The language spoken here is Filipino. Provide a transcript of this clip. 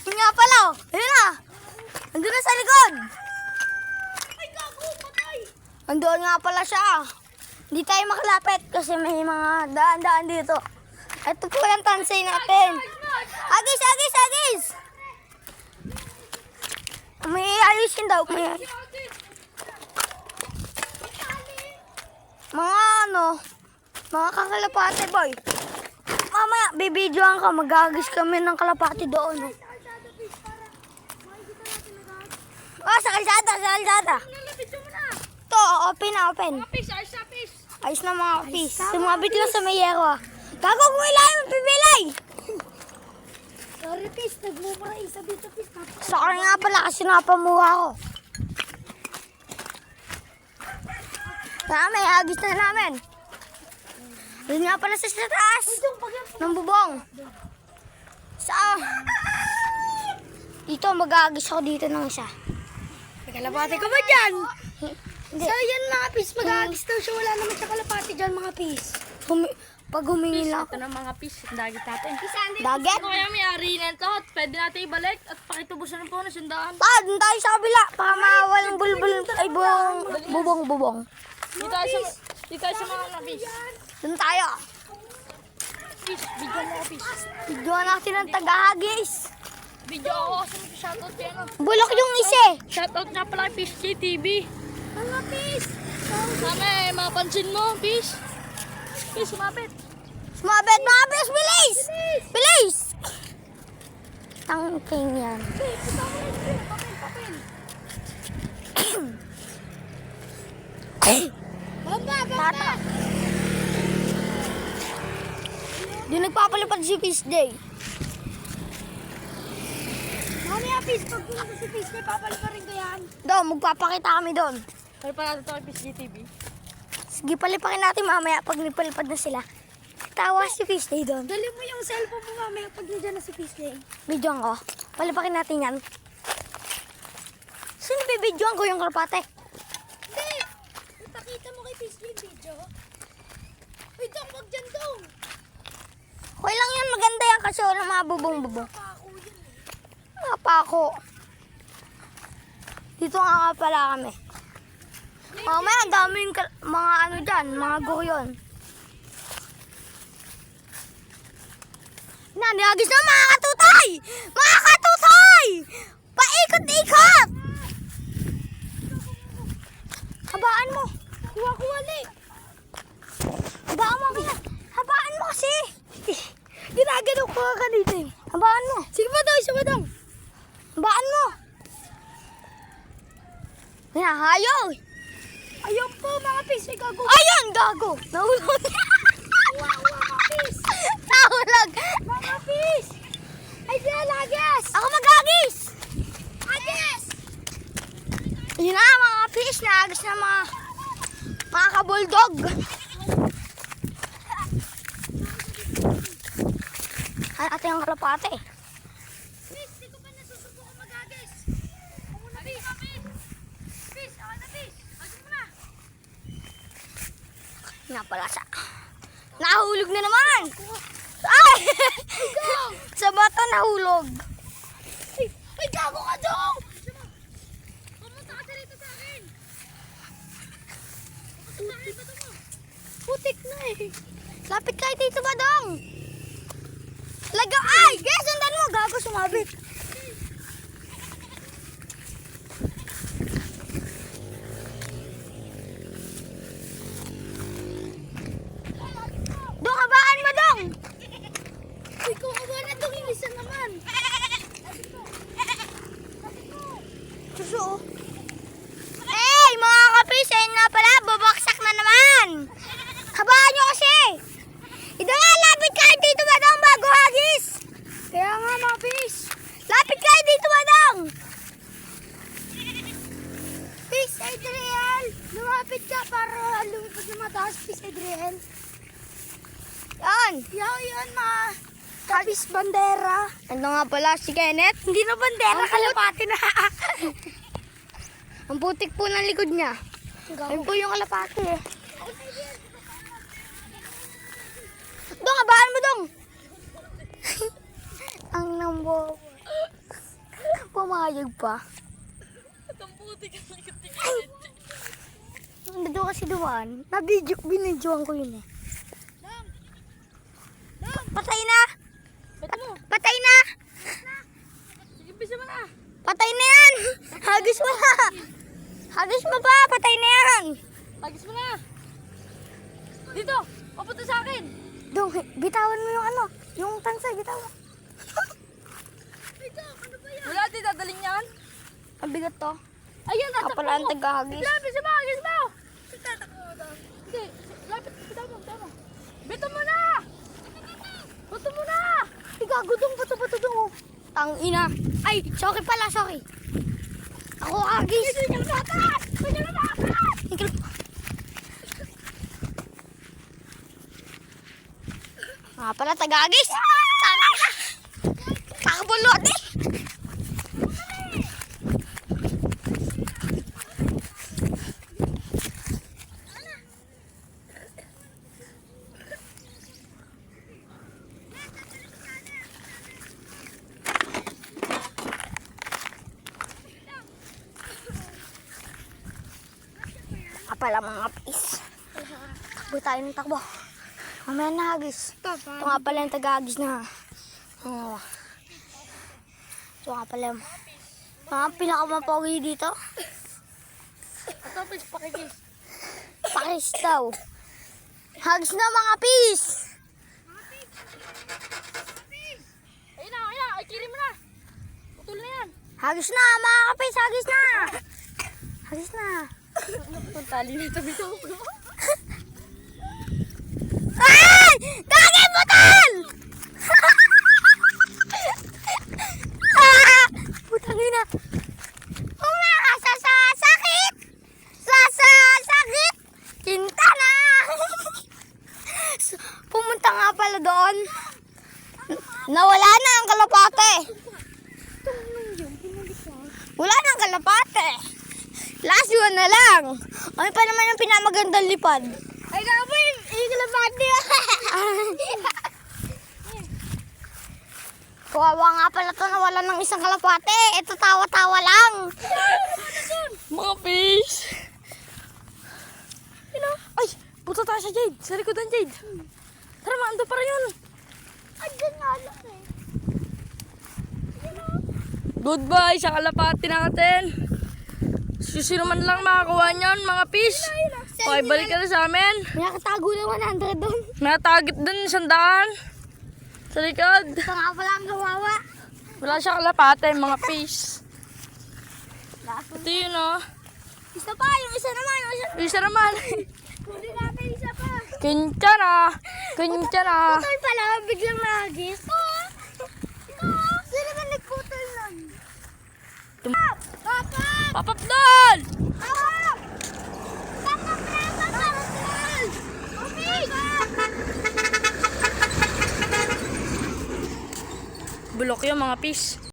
Yun nga pala, oh. Ayun na. Andun na sa likod. Ay, gago, patay. Andun nga pala siya. Hindi tayo makalapit kasi may mga daan-daan dito. Ito po yung tansay natin. Agis, agis, agis! May ayusin daw. May mga mga kakalapate boy. Mamaya, bibidyoan ka. Mag-agis kami ng kalapate doon. Oh, sa kalsada, sa kalsada. Ito, open na, open. Fish, ayos na fish. Ayos na mga fish. Sumabit lang sa mayero ah. Gago kung ilay mo, pipilay! Sorry, fish. Nagmumura isa dito, fish. Sa akin nga pala kasi napamuha ko. May agis na namin. Doon nga pala sa taas. Ng bubong. Dito, mag-aagis ako dito ng isa. Kalapate ka ba dyan? Hindi. So, yan mga fish. Mag-aagis daw siya. Wala naman siya kalapate dyan, mga fish. Pag humingi lang ako. Ito na mga fish. Dagat natin. Dagat? Ito kaya may-ari na ito. Pwede natin ibalik at pakitubusan ng puno. Sundaan. Doon tayo sa kabila. Para mawalang bulbul. Ay, bubong. Dito tayo sa mga fish. Doon tayo. Fish, video mo fish. Bigyan natin ng taga-agis. Video ako kasi mag-shoutout yan. Bulok yung isa eh. Shoutout nga pala kay Fish JTV. Mga fish. Sana mapansin mo, fish. Fish, sumapit. Sumabit mga bis, bilis! Bilis! Ang king yan. Tata. Di nagpapalipad si Fish Day. Mamaya fish, pag pumunta si Fish, may papalik pa rin ko yan. Doon, magpapakita kami doon. Pero pa natin ito kay Fish JTV. Sige, palipakin natin mamaya pag nipalipad na sila. Tawa si Fish Day doon. Dali mo yung cellphone mo mamaya pag nandiyan na si Fish Day. Bidyoan ko. Palipakin natin yan. Sino bibidyoan ko yung kalapate? Hindi! Ipakita mo kay Fish Day video. Uy, Dong, wag dyan, Dong! Okay lang yan, maganda yan kasi walang mga bubong-bubong. Pako yun eh. Napako. Dito nga pala kami. Mamaya, ang daming mga ano dyan, mga guryon. Naniyagis na mga katutay! Mga katutay! Paikot-ikot! Habaan mo. Kuha-kuha, Habaan mo kaya. Habaan mo kasi. Ginagano ko ka dito eh. Habaan mo. Sige pa daw, isa pa daw. Habaan mo. Hayo. Ayun po, mga fish, ay gago. Ayun, gago. Nahulog. Mga fish. Nahulog. Mga fish! Ay, sila lagas! Ako mag-agis. Agis! Yun na mga fish. Naagis na mga kabuldog. Ay, ate ang kalapate. Fish, di ko pa nasusubukan mag-agis. Ako muna, fish. Fish, ako na, fish. Agis mo na. Napalasa. Nahulog na naman. Ay! Sa bata nahulog. Ay, gago ka, Dong! Pumunta ka dito sa akin. Pumunta ka dito mo. Putik na eh. Lapit kayo dito ba, Dong? Lagaw. Ay! Guys, sundan mo. Gago, sumabit. Dong, habaan mo, Dong. Uy, kawawa na, Dong. Yung isa naman. Suso. Hey, mga kapis, ayun nga pala, babaksak na naman. Habaan nyo kasi. Ito nga, lapit kayo dito, Badong, bago hagis. Kaya nga, mga fish. Lapit kayo dito, Badong. Fish, Adriel! Lumapit ka para lumipad na mataas, Fish, Adriel. Yan. Yan, mga kapis bandera. Ano nga pala si Kenneth? Hindi na bandera, kalapati na. Ang putik po ng likod niya. Ayun po yung kalapati eh. Dong, abaan mo, Dong. Ang nambo. pumayag pa. Ang puti ka tingin. Nandito kasi dumaan. Binidyoan ko yun eh. Patay na! Bato mo. Patay na! Sige, bisa mo na. Patay na yan! Hagis mo na! Hagis mo pa! Patay na yan! Agis mo na. Dito, papunta sa akin. Dong, bitawan mo yung ano. Yung tansay, bitawan. Wala, di dadaling yan. Ang bigat to. Ayun, nasa Kapala ang tagahagis. Bisa mo, agis mo. Sige, lapit, bitaw mo. Bito mo na. Bato mo na. Gago dong, bato dong. Tang ina. Ay, sorry pala, sorry. Ako agis. Ah, pala taga-agis. Tama na. Kakabulot eh. Pala mga pis. Takbo tayo ng takbo. Mamaya na hagis. Ito nga pala yung taga-hagis na. Ito nga pala yung mga pinakamapogi dito. Ito, pis, pakikis. Pakis daw. Hagis na mga pis. Ayun na. Ay, kiri mo na. Putol na yan. Hagis na mga kapis. Hagis na. Hagis na. Ang tali nito, bitaw ko. Ay! Gagi butal! Putang ina. Sakit! Sakit! Kinta na! Pumunta nga pala doon. Nawala na ang kalapate. Wala na ang kalapate. Last one na lang. Ay pa naman yung pinamagandang lipad. Ay gawin! Yung kalapate. Kawawa nga pala to na wala ng isang kalapate. Ito tawa-tawa lang. Mga fish. Ay, puto tayo sa Jade. Sa likodan, Jade. Tara, maando para yun. Andyan nga lang eh. Goodbye sa kalapati natin. Sino man lang makakuha niyan, mga fish. Okay, balik ka na sa amin. May nakatago na 100 doon. Natagit dun 100. Sa likod. Ito nga pala ang gawawa. Wala siya kalapate, mga fish. Ito yun, oh. Isa pa, yung isa naman. Isa naman. Hindi natin isa pa. Kincha na. Putol pala, biglang nagis. Sino ba nagputol nun? Papap! Papap doon! Papap! Papap na! Papap! Bulok yung mga fish.